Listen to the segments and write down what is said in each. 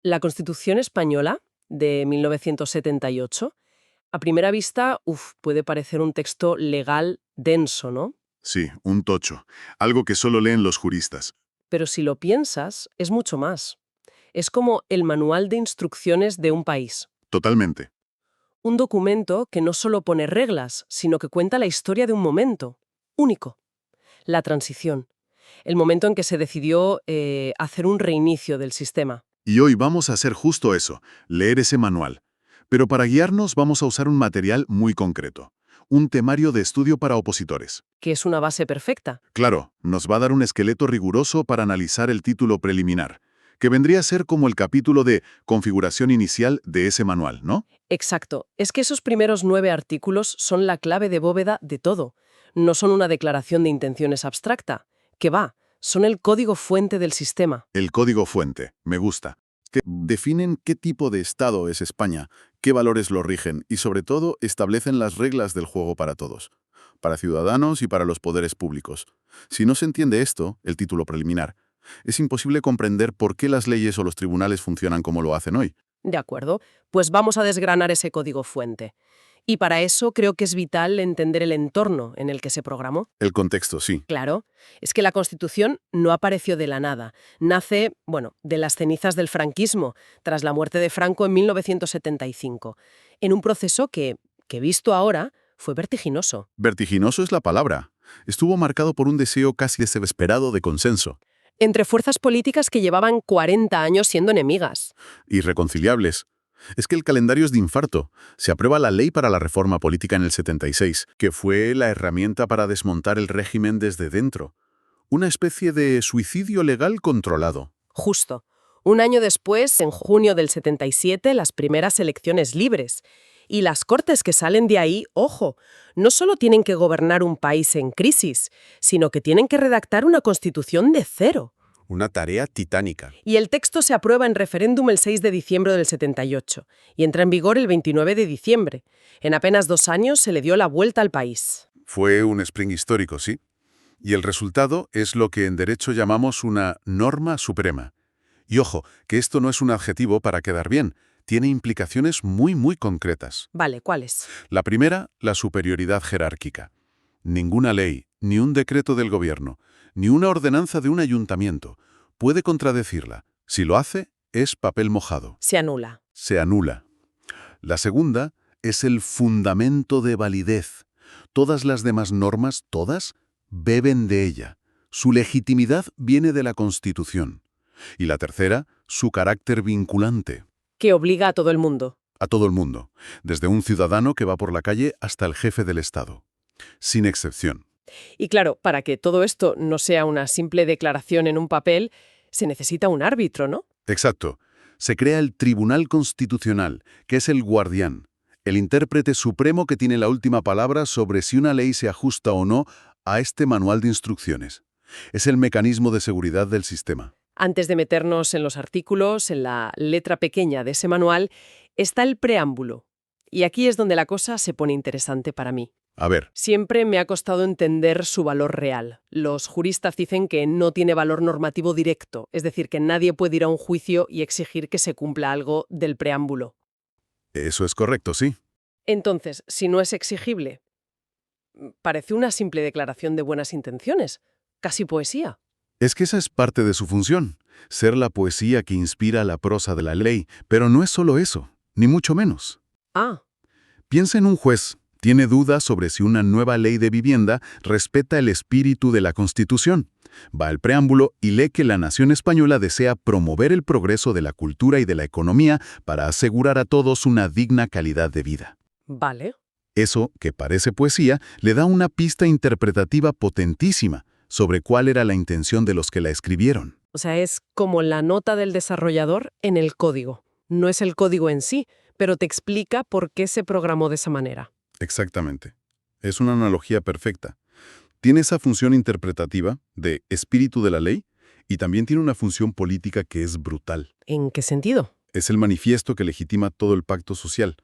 La Constitución española de 1978, a primera vista, puede parecer un texto legal denso, ¿no? Sí, un tocho. Algo que solo leen los juristas. Pero si lo piensas, es mucho más. Es como el manual de instrucciones de un país. Totalmente. Un documento que no solo pone reglas, sino que cuenta la historia de un momento único, la transición, el momento en que se decidió hacer un reinicio del sistema. Y hoy vamos a hacer justo eso, leer ese manual. Pero para guiarnos vamos a usar un material muy concreto. Un temario de estudio para opositores. Que es una base perfecta. Claro, nos va a dar un esqueleto riguroso para analizar el título preliminar, que vendría a ser como el capítulo de configuración inicial de ese manual, ¿no? Exacto. Es que esos primeros 9 artículos son la clave de bóveda de todo. No son una declaración de intenciones abstracta. Que va, son el código fuente del sistema. El código fuente, me gusta. Que definen qué tipo de Estado es España, qué valores lo rigen y, sobre todo, establecen las reglas del juego para todos, para ciudadanos y para los poderes públicos. Si no se entiende esto, el título preliminar, es imposible comprender por qué las leyes o los tribunales funcionan como lo hacen hoy. De acuerdo, pues vamos a desgranar ese código fuente. Y para eso creo que es vital entender el entorno en el que se programó. El contexto, sí. Claro, es que la Constitución no apareció de la nada. Nace, de las cenizas del franquismo, tras la muerte de Franco en 1975, en un proceso que visto ahora, fue vertiginoso. Vertiginoso es la palabra. Estuvo marcado por un deseo casi desesperado de consenso. Entre fuerzas políticas que llevaban 40 años siendo enemigas. Irreconciliables. Es que el calendario es de infarto. Se aprueba la ley para la reforma política en el 76, que fue la herramienta para desmontar el régimen desde dentro. Una especie de suicidio legal controlado. Justo. Un año después, en junio del 77, las primeras elecciones libres. Y las cortes que salen de ahí, ojo, no solo tienen que gobernar un país en crisis, sino que tienen que redactar una constitución de cero. Una tarea titánica. Y el texto se aprueba en referéndum el 6 de diciembre del 78 y entra en vigor el 29 de diciembre. En apenas 2 años se le dio la vuelta al país. Fue un sprint histórico, sí. Y el resultado es lo que en derecho llamamos una norma suprema. Y ojo, que esto no es un adjetivo para quedar bien. Tiene implicaciones muy concretas. Vale, ¿cuáles? La primera, la superioridad jerárquica. Ninguna ley, ni un decreto del gobierno, ni una ordenanza de un ayuntamiento puede contradecirla. Si lo hace, es papel mojado. Se anula. Se anula. La segunda es el fundamento de validez. Todas las demás normas, todas, beben de ella. Su legitimidad viene de la Constitución. Y la tercera, su carácter vinculante. Que obliga a todo el mundo. A todo el mundo, desde un ciudadano que va por la calle hasta el jefe del Estado. Sin excepción. Y claro, para que todo esto no sea una simple declaración en un papel, se necesita un árbitro, ¿no? Exacto. Se crea el Tribunal Constitucional, que es el guardián, el intérprete supremo que tiene la última palabra sobre si una ley se ajusta o no a este manual de instrucciones. Es el mecanismo de seguridad del sistema. Antes de meternos en los artículos, en la letra pequeña de ese manual, está el preámbulo. Y aquí es donde la cosa se pone interesante para mí. A ver, Siempre me ha costado entender su valor real. Los juristas dicen que no tiene valor normativo directo, es decir, que nadie puede ir a un juicio y exigir que se cumpla algo del preámbulo. eso es correcto, sí. Entonces, si no es exigible, parece una simple declaración de buenas intenciones, casi poesía. Es que esa es parte de su función, ser la poesía que inspira la prosa de la ley, pero no es solo eso, ni mucho menos. Ah, Piensa en un juez. Tiene dudas sobre si una nueva ley de vivienda respeta el espíritu de la Constitución. Va al preámbulo y lee que la nación española desea promover el progreso de la cultura y de la economía para asegurar a todos una digna calidad de vida. vale. Eso, que parece poesía, le da una pista interpretativa potentísima sobre cuál era la intención de los que la escribieron. O sea, es como la nota del desarrollador en el código. No es el código en sí, pero te explica por qué se programó de esa manera. Exactamente. Es una analogía perfecta. Tiene esa función interpretativa de espíritu de la ley y también tiene una función política que es brutal. ¿En qué sentido? Es el manifiesto que legitima todo el pacto social.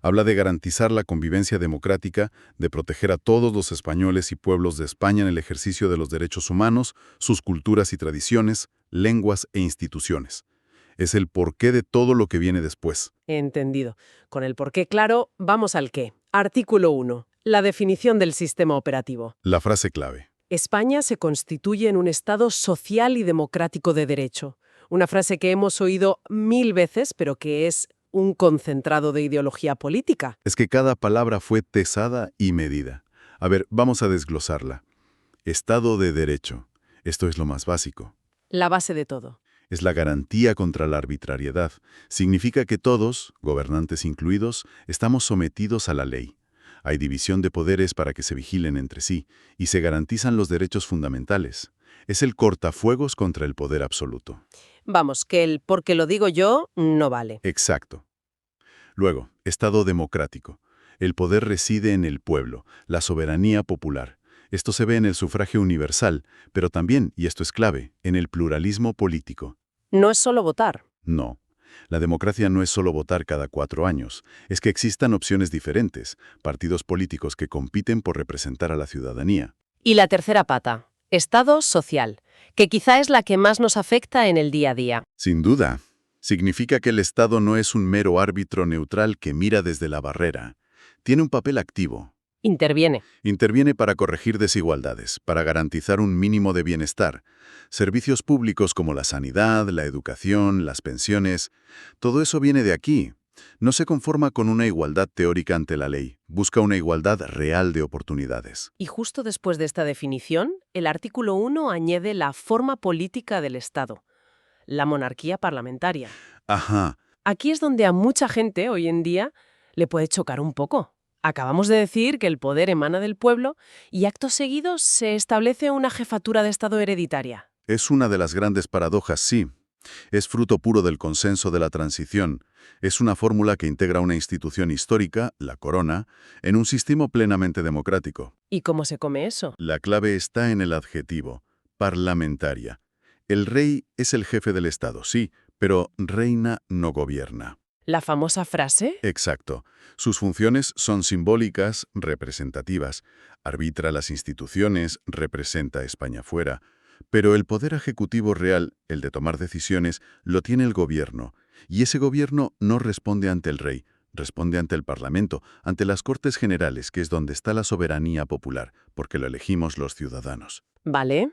Habla de garantizar la convivencia democrática, de proteger a todos los españoles y pueblos de España en el ejercicio de los derechos humanos, sus culturas y tradiciones, lenguas e instituciones. Es el porqué de todo lo que viene después. Entendido. Con el porqué claro, vamos al qué. Artículo 1. La definición del sistema operativo. La frase clave. España se constituye en un Estado social y democrático de derecho. Una frase que hemos oído 1000 veces, pero que es un concentrado de ideología política. Es que cada palabra fue tesada y medida. A ver, vamos a desglosarla. Estado de Derecho. Esto es lo más básico. La base de todo. Es la garantía contra la arbitrariedad. Significa que todos, gobernantes incluidos, estamos sometidos a la ley. Hay división de poderes para que se vigilen entre sí y se garantizan los derechos fundamentales. Es el cortafuegos contra el poder absoluto. Vamos, que el porque lo digo yo no vale. Exacto. Luego, Estado democrático. El poder reside en el pueblo, la soberanía popular. Esto se ve en el sufragio universal, pero también, y esto es clave, en el pluralismo político. No es solo votar. No. La democracia no es solo votar cada 4 años, es que existan opciones diferentes, partidos políticos que compiten por representar a la ciudadanía. Y la tercera pata, Estado social, que quizá es la que más nos afecta en el día a día. Sin duda. Significa que el Estado no es un mero árbitro neutral que mira desde la barrera. Tiene un papel activo. Interviene. Interviene para corregir desigualdades, para garantizar un mínimo de bienestar. Servicios públicos como la sanidad, la educación, las pensiones, todo eso viene de aquí. No se conforma con una igualdad teórica ante la ley, busca una igualdad real de oportunidades. Y justo después de esta definición, el artículo 1 añade la forma política del Estado, la monarquía parlamentaria. Ajá, Aquí es donde a mucha gente hoy en día le puede chocar un poco. Acabamos de decir que el poder emana del pueblo y acto seguido se establece una jefatura de Estado hereditaria. es una de las grandes paradojas, sí. Es fruto puro del consenso de la transición. Es una fórmula que integra una institución histórica, la corona, en un sistema plenamente democrático. ¿Y cómo se come eso? La clave está en el adjetivo, parlamentaria. El rey es el jefe del Estado, sí, pero reina no gobierna. ¿La famosa frase? Exacto. Sus funciones son simbólicas, representativas. Arbitra las instituciones, representa a España fuera. Pero el poder ejecutivo real, el de tomar decisiones, lo tiene el gobierno. Y ese gobierno no responde ante el rey, responde ante el Parlamento, ante las Cortes Generales, que es donde está la soberanía popular, porque lo elegimos los ciudadanos. Vale.